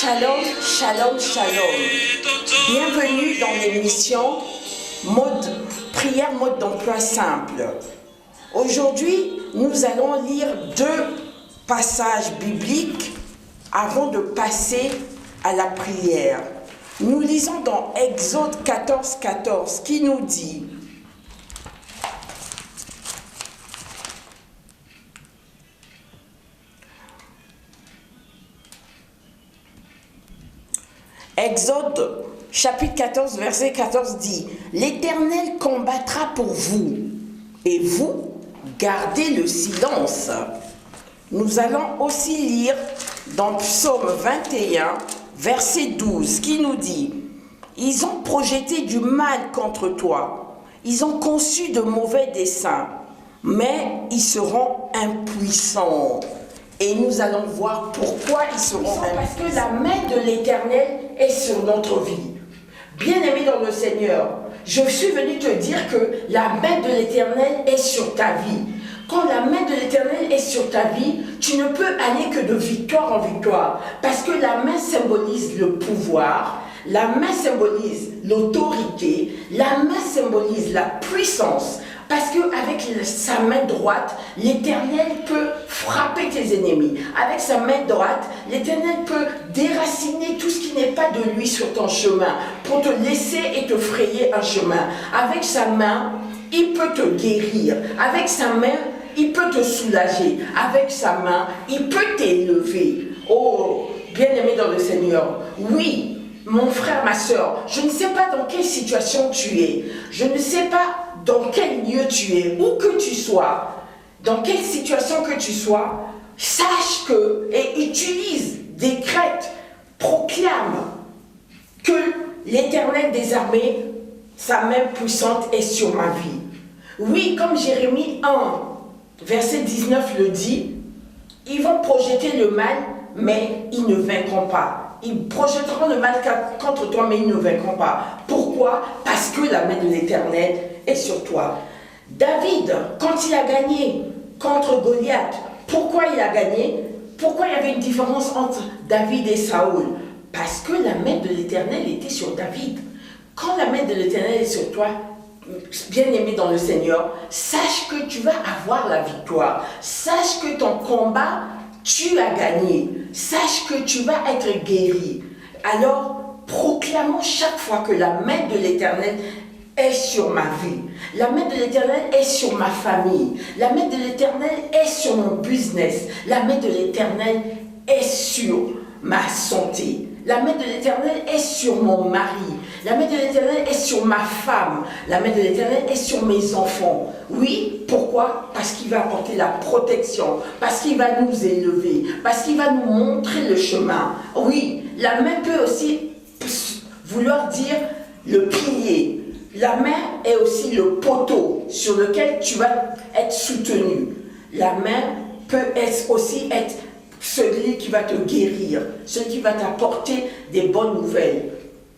Shalom, shalom, shalom. Bienvenue dans l'émission Prière mode d'emploi simple. Aujourd'hui, nous allons lire 2 passages bibliques avant de passer à la prière. Nous lisons dans Exode 14, 14 qui nous dit: Exode chapitre 14 verset 14 dit: l'Éternel combattra pour vous et vous gardez le silence. Nous allons aussi lire dans Psaume 21 verset 12 qui nous dit: ils ont projeté du mal contre toi, ils ont conçu de mauvais desseins, mais ils seront impuissants. Et nous allons voir pourquoi ils seront impuissants. Parce que la main de l'Éternel est sur notre vie. Bien-aimé dans le Seigneur, je suis venu te dire que la main de l'Éternel est sur ta vie. Quand la main de l'Éternel est sur ta vie, tu ne peux aller que de victoire en victoire. Parce que la main symbolise le pouvoir, la main symbolise l'autorité, la main symbolise la puissance. Parce qu'avec sa main droite, l'Éternel peut frapper tes ennemis. Avec sa main droite, l'Éternel peut déraciner tout ce qui n'est pas de lui sur ton chemin pour te laisser et te frayer un chemin. Avec sa main, il peut te guérir. Avec sa main, il peut te soulager. Avec sa main, il peut t'élever. Oh, bien-aimé dans le Seigneur, oui, mon frère, ma soeur, je ne sais pas dans quelle situation tu es. Je ne sais pas dans quel lieu tu es, où que tu sois, dans quelle situation que tu sois, sache que, et utilise, décrète, proclame que l'Éternel des armées, sa main puissante est sur ma vie. Oui, comme Jérémie 1, verset 19 le dit, ils vont projeter le mal, mais ils ne vaincront pas. Ils projetteront le mal contre toi, mais ils ne vaincront pas. Pourquoi? Parce que la main de l'Éternel est sur toi. David, quand il a gagné contre Goliath, pourquoi il a gagné? Pourquoi il y avait une différence entre David et Saoul? Parce que la main de l'Éternel était sur David. Quand la main de l'Éternel est sur toi, bien-aimé dans le Seigneur, sache que tu vas avoir la victoire. Sache que ton combat, tu as gagné. Sache que tu vas être guéri. Alors, proclamons chaque fois que la main de l'Éternel est sur ma vie. La main de l'Éternel est sur ma famille. La main de l'Éternel est sur mon business. La main de l'Éternel est sur ma santé. La main de l'Éternel est sur mon mari. La main de l'Éternel est sur ma femme. La main de l'Éternel est sur mes enfants. Oui, pourquoi? Parce qu'il va apporter la protection. Parce qu'il va nous élever. Parce qu'il va nous montrer le chemin. Oui, la main peut aussi vouloir dire le pilier. La main est aussi le poteau sur lequel tu vas être soutenu. La main peut aussi être celui qui va te guérir, celui qui va t'apporter des bonnes nouvelles.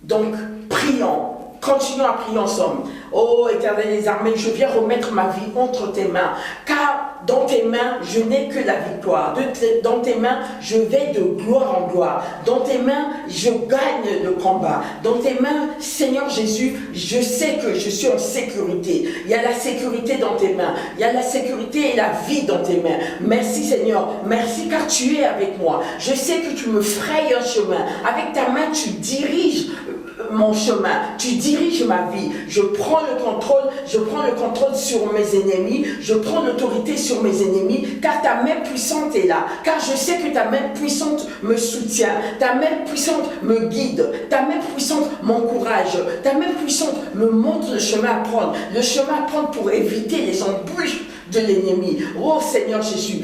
Donc, prions. Continuons à prier ensemble. Oh, Éternel des armées, je viens remettre ma vie entre tes mains. Car dans tes mains, je n'ai que la victoire. Dans tes mains, je vais de gloire en gloire. Dans tes mains, je gagne le combat. Dans tes mains, Seigneur Jésus, je sais que je suis en sécurité. Il y a la sécurité dans tes mains. Il y a la sécurité et la vie dans tes mains. Merci Seigneur. Merci car tu es avec moi. Je sais que tu me frayes un chemin. Avec ta main, tu diriges mon chemin, tu diriges ma vie. Je prends le contrôle sur mes ennemis, je prends l'autorité sur mes ennemis, car ta main puissante est là, car je sais que ta main puissante me soutient, ta main puissante me guide, ta main puissante m'encourage, ta main puissante me montre le chemin à prendre pour éviter les embûches de l'ennemi. Oh Seigneur Jésus,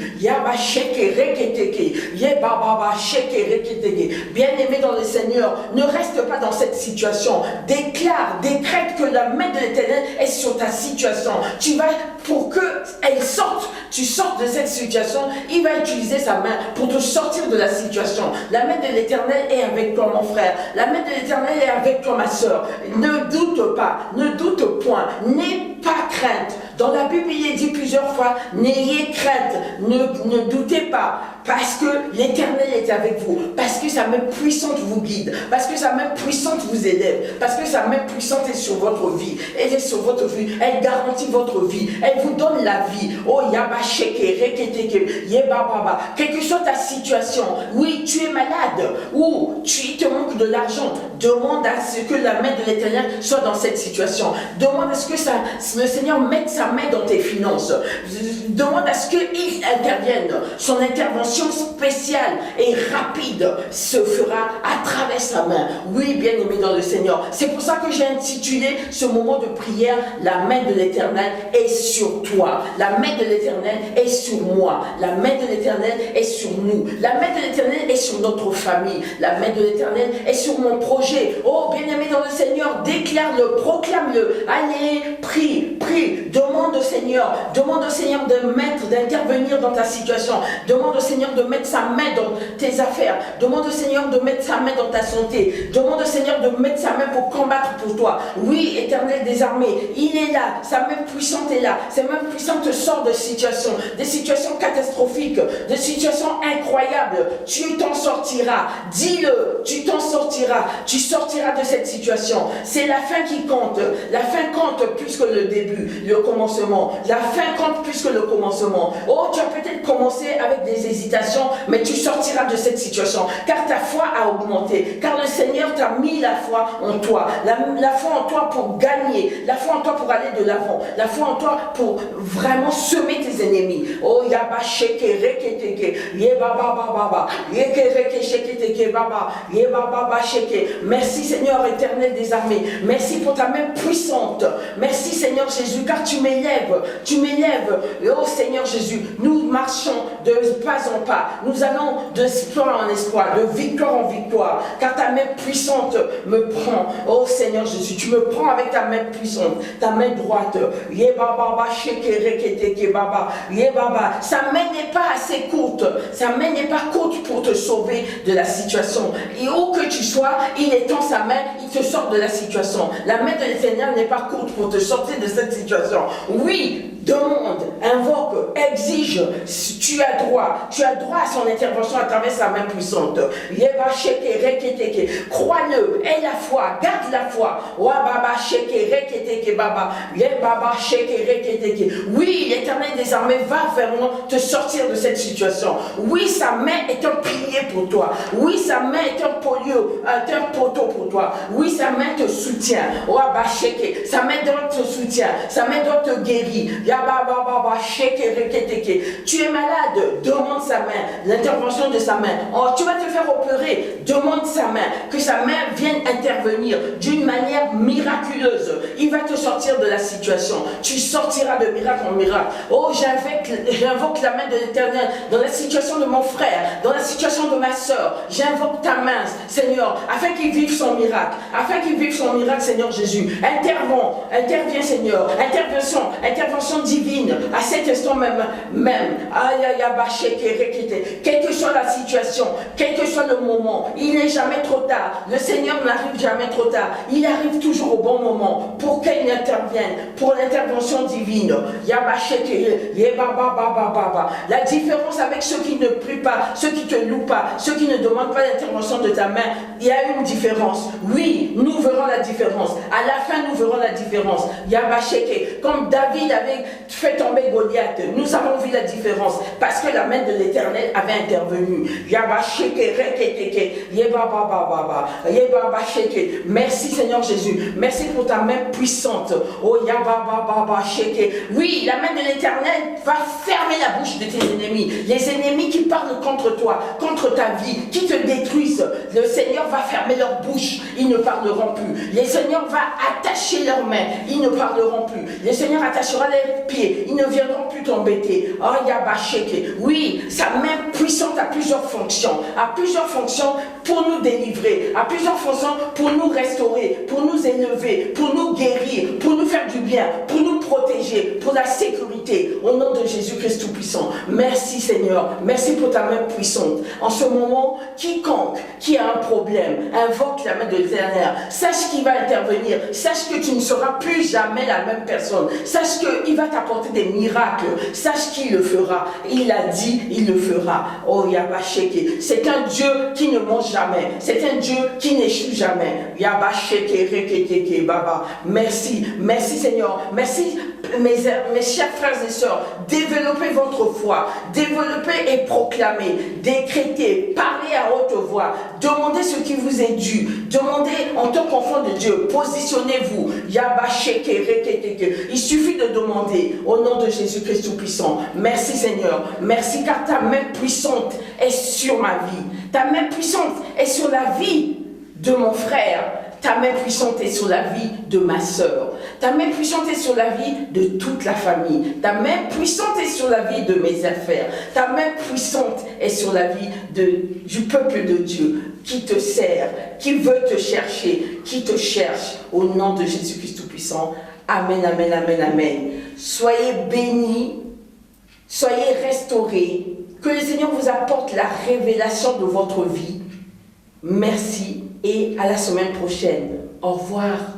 bien-aimé dans le Seigneur, ne reste pas dans cette situation. Décrète que la main de l'Éternel est sur ta situation. Tu vas, pour qu'elle sorte, tu sortes de cette situation, il va utiliser sa main pour te sortir de la situation. La main de l'Éternel est avec toi, mon frère. La main de l'Éternel est avec toi, ma soeur. Ne doute pas, ne doute point, n'aie pas crainte. Dans la Bible, il est dit plusieurs fois, n'ayez crainte, ne doutez pas. Parce que l'Éternel est avec vous. Parce que sa main puissante vous guide. Parce que sa main puissante vous élève. Parce que sa main puissante est sur votre vie. Elle est sur votre vie. Elle garantit votre vie. Elle vous donne la vie. Oh, yaba sheke, reketeke, yeba baba. Quelle que soit ta situation, oui, tu es malade ou tu te manques de l'argent, demande à ce que la main de l'Éternel soit dans cette situation. Demande à ce que le Seigneur mette sa main dans tes finances. Demande à ce qu'il intervienne. Son intervention spéciale et rapide se fera à travers sa main. Oui, bien-aimé dans le Seigneur. C'est pour ça que j'ai intitulé ce moment de prière, la main de l'Éternel est sur toi. La main de l'Éternel est sur moi. La main de l'Éternel est sur nous. La main de l'Éternel est sur notre famille. La main de l'Éternel est sur mon projet. Oh, bien-aimé dans le Seigneur, déclare-le, proclame-le. Allez, prie, prie. Demande au Seigneur d'intervenir dans ta situation. Demande au Seigneur de mettre sa main dans tes affaires. Demande au Seigneur de mettre sa main dans ta santé. Demande au Seigneur de mettre sa main pour combattre pour toi. Oui, Éternel des armées, il est là. Sa main puissante est là. Sa main puissante te sort de situations, des situations catastrophiques, des situations incroyables. Tu t'en sortiras. Dis-le, tu t'en sortiras. Tu sortiras de cette situation. C'est la fin qui compte. La fin compte plus que le début, le commencement. La fin compte plus que le commencement. Oh, tu as peut-être commencé avec des hésitations, mais tu sortiras de cette situation, car ta foi a augmenté, car le Seigneur t'a mis la foi en toi, la foi en toi pour gagner, la foi en toi pour aller de l'avant, la foi en toi pour vraiment semer tes ennemis. Oh, yaba sheke reketeke, yeba baba baba, yeke reke sheketeke baba, yeba baba sheke. Merci Seigneur éternel des armées, merci pour ta main puissante, merci Seigneur Jésus, car tu m'élèves, tu m'élèves. Oh Seigneur Jésus, nous marchons de pas en pas, nous allons d'espoir en espoir, de victoire en victoire, car ta main puissante me prend. Oh Seigneur Jésus, tu me prends avec ta main puissante, ta main droite. Sa main n'est pas assez courte, sa main n'est pas courte pour te sauver de la situation. Et où que tu sois, il étend sa main, il te sort de la situation. La main de l'Éternel n'est pas courte pour te sortir de cette situation. Oui, demande, invoque, exige, tu as droit à son intervention à travers sa main puissante. Crois-le, aie la foi, garde la foi. Oui, l'Éternel des armées va vraiment te sortir de cette situation. Oui, sa main est un pilier pour toi. Oui, sa main est un poteau pour toi. Oui, sa main te soutient. Sa main droite te soutient. Sa main droite te guérit. Tu es malade, demande sa main, l'intervention de sa main. Oh, tu vas te faire opérer, demande sa main, que sa main vienne intervenir d'une manière miraculeuse. Il va te sortir de la situation. Tu sortiras de miracle en miracle. Oh, j'invoque la main de l'Éternel dans la situation de mon frère, dans la situation de ma soeur. J'invoque ta main, Seigneur, afin qu'il vive son miracle. Afin qu'il vive son miracle, Seigneur Jésus. Interviens, Seigneur. Intervention divine à cet instant même. Quelle que soit la situation, quel que soit le moment, il n'est jamais trop tard. Le Seigneur n'arrive jamais trop tard. Il arrive toujours au bon moment pour qu'il intervienne, pour l'intervention divine. La différence avec ceux qui ne prient pas, ceux qui te louent pas, ceux qui ne demandent pas l'intervention de ta main, il y a une différence. Oui, nous verrons la différence. À la fin, nous verrons la différence. Comme David avait fait tomber Goliath, nous avons vu la différence parce que la main de l'Éternel avait intervenu. Merci Seigneur Jésus, merci pour ta main puissante. Oui, la main de l'Éternel va fermer la bouche de tes ennemis, les ennemis qui parlent contre toi, contre ta vie, qui te détruisent. Le Seigneur va fermer leur bouche, ils ne parleront plus. Le Seigneur va attacher leurs mains, ils ne parleront plus. Le Seigneur attachera les pieds, ils ne viendront plus t'embêter. Oui, sa main puissante a plusieurs fonctions pour nous délivrer, a plusieurs fonctions pour nous restaurer, pour nous élever, pour nous guérir, pour nous faire du bien, pour nous protéger. protéger, pour la sécurité, au nom de Jésus-Christ Tout-Puissant. Merci Seigneur, merci pour ta main puissante. En ce moment, quiconque qui a un problème, invoque la main de l'Éternel. Sache qu'il va intervenir, sache que tu ne seras plus jamais la même personne. Sache qu'il va t'apporter des miracles, sache qu'il le fera. Il a dit, il le fera. Oh Yabasheke, c'est un Dieu qui ne ment jamais, c'est un Dieu qui n'échoue jamais. Yabasheke, rekekeke, baba. Merci, merci Seigneur, merci mes chers frères et sœurs. Développez votre foi, développez et proclamez, décrétez, parlez à haute voix, demandez ce qui vous est dû, demandez en tant qu'enfant de Dieu, positionnez-vous. Yabasheke, rekekeke. Il suffit de demander au nom de Jésus-Christ Tout-Puissant. Merci Seigneur, merci car ta main puissante est sur ma vie, ta main puissante est sur la vie de mon frère, ta main puissante est sur la vie de ma sœur, ta main puissante est sur la vie de toute la famille, ta main puissante est sur la vie de mes affaires, ta main puissante est sur la vie du peuple de Dieu qui te sert, qui veut te chercher, qui te cherche au nom de Jésus-Christ Tout-Puissant. Amen, amen, amen, amen. Soyez bénis, soyez restaurés, que le Seigneur vous apporte la révélation de votre vie. Merci et à la semaine prochaine. Au revoir.